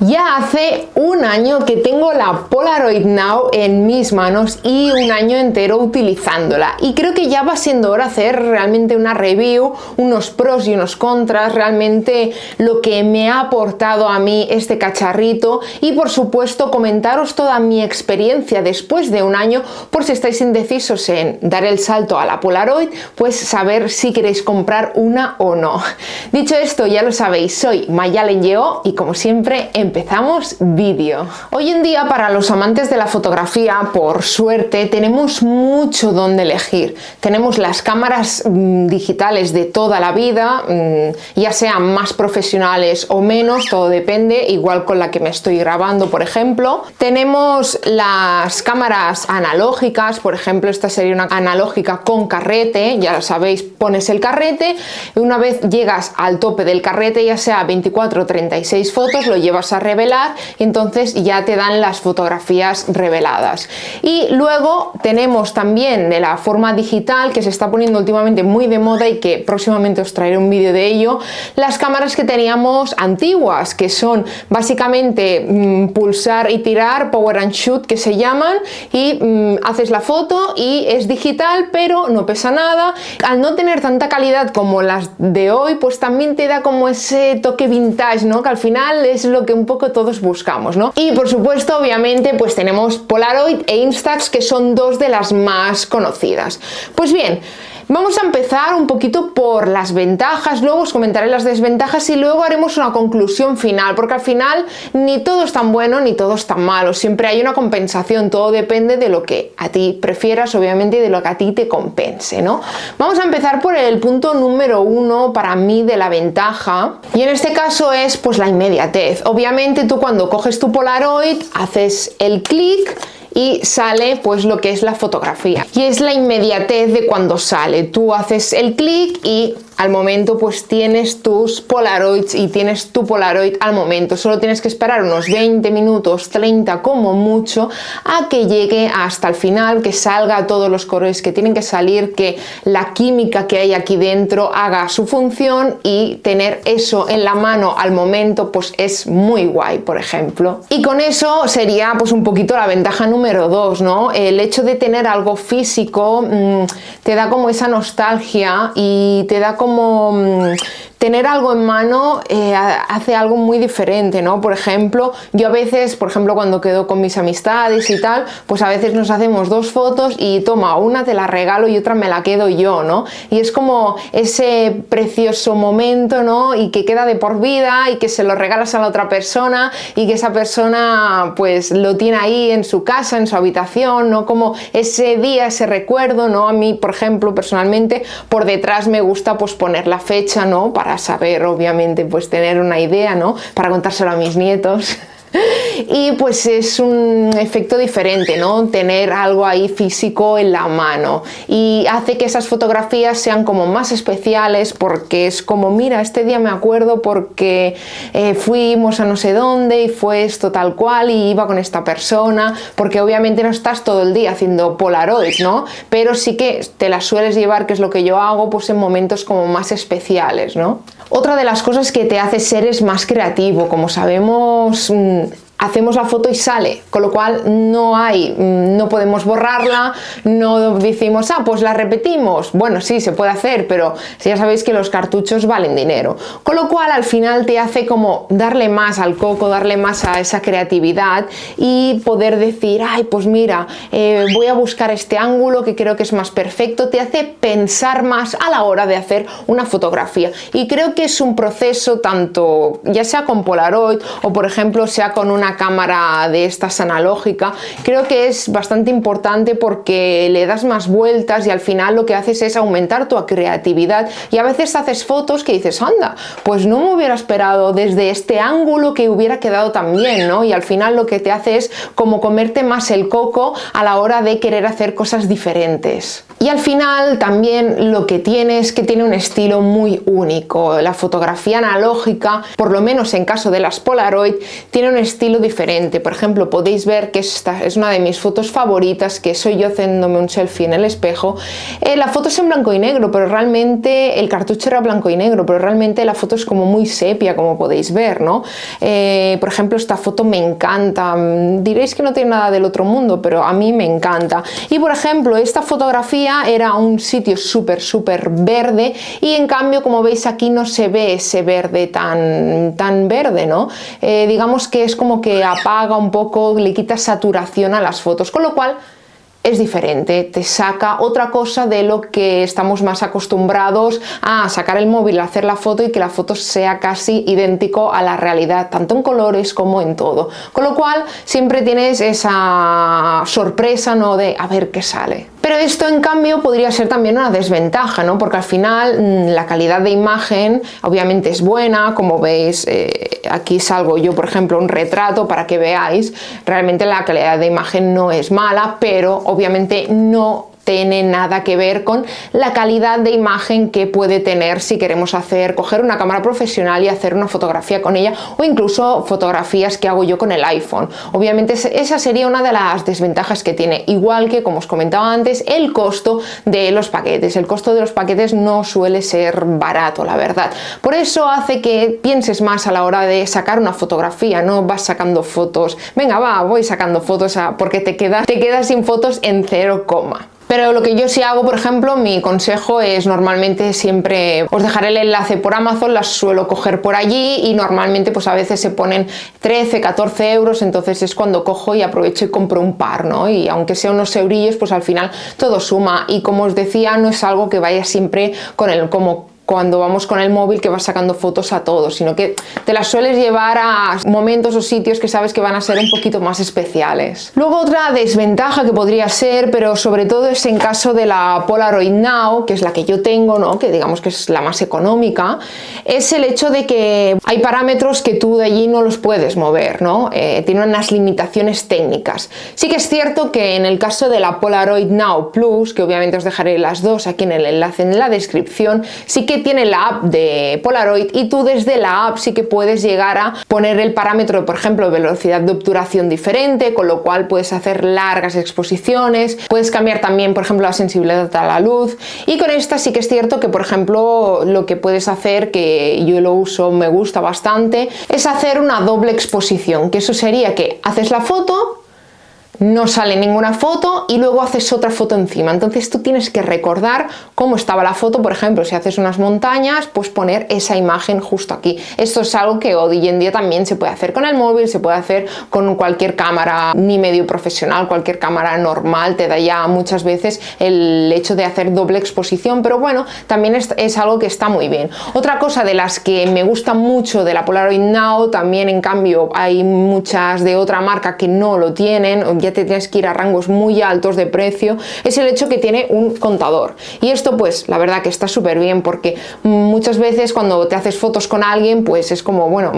Ya hace un año que tengo la Polaroid Now en mis manos y un año entero utilizándola, y creo que ya va siendo hora hacer realmente una review, unos pros y unos contras, realmente lo que me ha aportado a mí este cacharrito, y por supuesto comentaros toda mi experiencia después de un año, por si estáis indecisos en dar el salto a la Polaroid, pues saber si queréis comprar una o no. Dicho esto, ya lo sabéis, soy Mayalen Yeoh y como siempre empezamos vídeo. Hoy en día, para los amantes de la fotografía, por suerte tenemos mucho donde elegir. Tenemos las cámaras digitales de toda la vida, ya sean más profesionales o menos, todo depende, igual con la que me estoy grabando, por ejemplo. Tenemos las cámaras analógicas, por ejemplo, esta sería una analógica con carrete, ya lo sabéis, pones el carrete y una vez llegas al tope del carrete, ya sea 24 o 36 fotos, lo llevas a revelar y entonces ya te dan las fotografías reveladas. Y luego tenemos también de la forma digital, que se está poniendo últimamente muy de moda y que próximamente os traeré un vídeo de ello, las cámaras que teníamos antiguas, que son básicamente pulsar y tirar, power and shoot que se llaman, y haces la foto y es digital pero no pesa nada. Al no tener tanta calidad como las de hoy, pues también te da como ese toque vintage, ¿no? Que al final es lo que un poco todos buscamos, ¿no? Y por supuesto, obviamente, pues tenemos Polaroid e Instax, que son dos de las más conocidas. Pues bien, vamos a empezar un poquito por las ventajas, luego os comentaré las desventajas y luego haremos una conclusión final, porque al final ni todo es tan bueno ni todo es tan malo, siempre hay una compensación, todo depende de lo que a ti prefieras, obviamente, y de lo que a ti te compense, ¿no? Vamos a empezar por el punto número uno para mí de la ventaja, y en este caso es pues la inmediatez. Obviamente tú cuando coges tu Polaroid haces el clic y sale pues lo que es la fotografía, y es la inmediatez de cuando sale. Tú haces el clic y al momento pues tienes tus Polaroids y tienes tu Polaroid al momento. Solo tienes que esperar unos 20 minutos, 30 como mucho, a que llegue hasta el final, que salga todos los colores que tienen que salir, que la química que hay aquí dentro haga su función, y tener eso en la mano al momento pues es muy guay, por ejemplo. Y con eso sería pues un poquito la ventaja número 2, ¿no? El hecho de tener algo físico te da como esa nostalgia y te da como tener algo en mano hace algo muy diferente, ¿no? Por ejemplo, yo a veces, cuando quedo con mis amistades y tal, pues a veces nos hacemos dos fotos y toma, una te la regalo y otra me la quedo yo, ¿no? Y es como ese precioso momento, ¿no? Y que queda de por vida y que se lo regalas a la otra persona y que esa persona pues lo tiene ahí en su casa, en su habitación, ¿no? Como ese día, ese recuerdo, ¿no? A mí, por ejemplo, personalmente, por detrás me gusta pues poner la fecha, ¿no? Para saber, obviamente, pues tener una idea, ¿no? Para contárselo a mis nietos. Y pues es un efecto diferente, ¿no? Tener algo ahí físico en la mano, y hace que esas fotografías sean como más especiales, porque es como, mira, este día me acuerdo porque fuimos a no sé dónde y fue esto tal cual y iba con esta persona, porque obviamente no estás todo el día haciendo Polaroid, ¿no? Pero sí que te las sueles llevar, que es lo que yo hago, pues en momentos como más especiales, ¿no? Otra de las cosas que te hace ser es más creativo. Como sabemos, hacemos la foto y sale, con lo cual no podemos borrarla, no decimos, pues la repetimos. Bueno, sí, se puede hacer, pero ya sabéis que los cartuchos valen dinero. Con lo cual al final te hace como darle más al coco, darle más a esa creatividad y poder decir, pues mira, voy a buscar este ángulo que creo que es más perfecto. Te hace pensar más a la hora de hacer una fotografía, y creo que es un proceso tanto, ya sea con Polaroid o por ejemplo sea con una cámara de estas analógica, creo que es bastante importante porque le das más vueltas y al final lo que haces es aumentar tu creatividad, y a veces haces fotos que dices, anda, pues no me hubiera esperado desde este ángulo que hubiera quedado tan bien, ¿no? Y al final lo que te hace es como comerte más el coco a la hora de querer hacer cosas diferentes. Y al final también lo que tiene es que tiene un estilo muy único. La fotografía analógica, por lo menos en caso de las Polaroid, tiene un estilo estilo diferente. Por ejemplo, podéis ver que esta es una de mis fotos favoritas, que soy yo haciéndome un selfie en el espejo. La foto es en blanco y negro, pero realmente el cartucho era blanco y negro, pero realmente la foto es como muy sepia, como podéis ver, ¿no? Por ejemplo, esta foto me encanta. Diréis que no tiene nada del otro mundo, pero a mí me encanta. Y por ejemplo, esta fotografía era un sitio súper verde, y en cambio, como veis aquí, no se ve ese verde tan verde, ¿no? Digamos que es como que apaga un poco, le quita saturación a las fotos, con lo cual es diferente, te saca otra cosa de lo que estamos más acostumbrados a sacar el móvil, a hacer la foto y que la foto sea casi idéntico a la realidad, tanto en colores como en todo. Con lo cual siempre tienes esa sorpresa, ¿no?, de a ver qué sale. Pero esto en cambio podría ser también una desventaja, ¿no? Porque al final la calidad de imagen obviamente es buena, como veis, aquí salgo yo, por ejemplo, un retrato para que veáis, realmente la calidad de imagen no es mala, pero obviamente no tiene nada que ver con la calidad de imagen que puede tener si queremos coger una cámara profesional y hacer una fotografía con ella, o incluso fotografías que hago yo con el iPhone. Obviamente esa sería una de las desventajas que tiene, igual que, como os comentaba antes, el costo de los paquetes. El costo de los paquetes no suele ser barato, la verdad. Por eso hace que pienses más a la hora de sacar una fotografía, no vas sacando fotos, venga voy sacando fotos, porque te quedas sin fotos en 0, Pero lo que yo sí hago, por ejemplo, mi consejo es normalmente siempre, os dejaré el enlace por Amazon, las suelo coger por allí y normalmente pues a veces se ponen 13, 14 euros, entonces es cuando cojo y aprovecho y compro un par, ¿no? Y aunque sea unos eurillos, pues al final todo suma, y como os decía, no es algo que vaya siempre con como cuando vamos con el móvil, que vas sacando fotos a todos, sino que te las sueles llevar a momentos o sitios que sabes que van a ser un poquito más especiales. Luego otra desventaja que podría ser, pero sobre todo es en caso de la Polaroid Now, que es la que yo tengo, ¿no?, que digamos que es la más económica, es el hecho de que hay parámetros que tú de allí no los puedes mover, ¿no? Tiene unas limitaciones técnicas. Sí que es cierto que en el caso de la Polaroid Now Plus, que obviamente os dejaré las dos aquí en el enlace en la descripción, sí que tiene la app de Polaroid, y tú desde la app sí que puedes llegar a poner el parámetro, por ejemplo, velocidad de obturación diferente, con lo cual puedes hacer largas exposiciones, puedes cambiar también, por ejemplo, la sensibilidad a la luz, y con esta sí que es cierto que, por ejemplo, lo que puedes hacer, que yo lo uso, me gusta bastante, es hacer una doble exposición, que eso sería que haces la foto, no sale ninguna foto y luego haces otra foto encima. Entonces tú tienes que recordar cómo estaba la foto. Por ejemplo, si haces unas montañas, pues poner esa imagen justo aquí. Esto es algo que hoy en día también se puede hacer con el móvil, se puede hacer con cualquier cámara, ni medio profesional, cualquier cámara normal te da ya muchas veces el hecho de hacer doble exposición, pero bueno, también es algo que está muy bien. Otra cosa de las que me gusta mucho de la Polaroid Now, también en cambio hay muchas de otra marca que no lo tienen, ya te tienes que ir a rangos muy altos de precio, es el hecho que tiene un contador. Y esto pues la verdad que está súper bien, porque muchas veces cuando te haces fotos con alguien pues es como, bueno,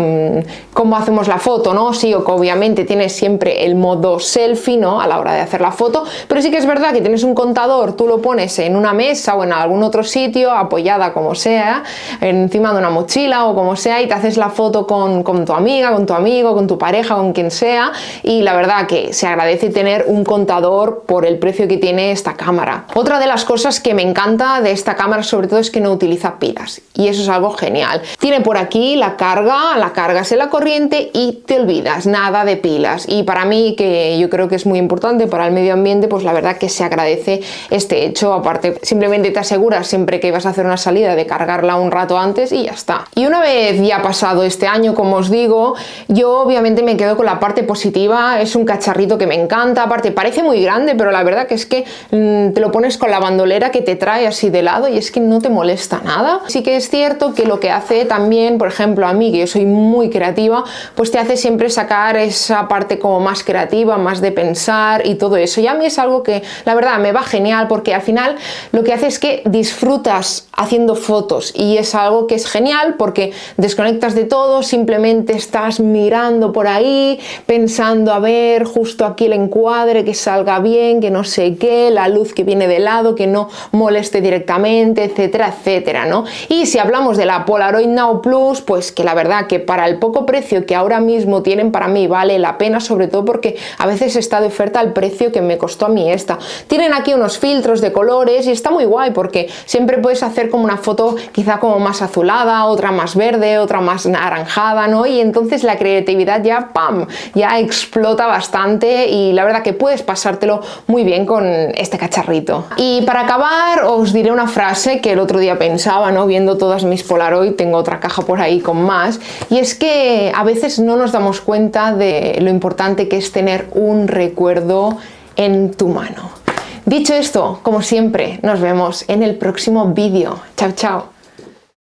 ¿cómo hacemos la foto, no? Sí, o que obviamente tienes siempre el modo selfie, ¿no?, a la hora de hacer la foto, pero sí que es verdad que tienes un contador, tú lo pones en una mesa o en algún otro sitio, apoyada como sea, encima de una mochila o como sea, y te haces la foto con tu amiga, con tu amigo, con tu pareja, con quien sea, y la verdad que se agradece tener un contador por el precio que tiene esta cámara. Otra de las cosas que me encanta de esta cámara sobre todo es que no utiliza pilas, y eso es algo genial. Tiene por aquí la cargas en la corriente y te olvidas, nada de pilas, y para mí, que yo creo que es muy importante para el medio ambiente, pues la verdad que se agradece este hecho. Aparte, simplemente te aseguras siempre que vas a hacer una salida de cargarla un rato antes y ya está. Y una vez ya pasado este año, como os digo, yo obviamente me quedo con la parte positiva. Es un cacharrito que me encanta, aparte parece muy grande, pero la verdad que es que te lo pones con la bandolera que te trae así de lado y es que no te molesta nada. Sí que es cierto que lo que hace también, por ejemplo, a mí, que yo soy muy creativa, pues te hace siempre sacar esa parte como más creativa, más de pensar y todo eso, y a mí es algo que la verdad me va genial, porque al final lo que hace es que disfrutas haciendo fotos, y es algo que es genial porque desconectas de todo, simplemente estás mirando por ahí, pensando a ver justo aquí el reencuadre, que salga bien, que no sé qué, la luz que viene de lado, que no moleste directamente, etcétera, etcétera, ¿no? Y si hablamos de la Polaroid Now Plus, pues que la verdad que para el poco precio que ahora mismo tienen, para mí vale la pena, sobre todo porque a veces está de oferta al precio que me costó a mí esta. Tienen aquí unos filtros de colores y está muy guay porque siempre puedes hacer como una foto quizá como más azulada, otra más verde, otra más naranjada, ¿no? Y entonces la creatividad ya, ¡pam!, ya explota bastante y la verdad que puedes pasártelo muy bien con este cacharrito. Y para acabar os diré una frase que el otro día pensaba, ¿no? Viendo todas mis Polaroid, tengo otra caja por ahí con más, y es que a veces no nos damos cuenta de lo importante que es tener un recuerdo en tu mano. Dicho esto, como siempre, nos vemos en el próximo vídeo. Chao, chao.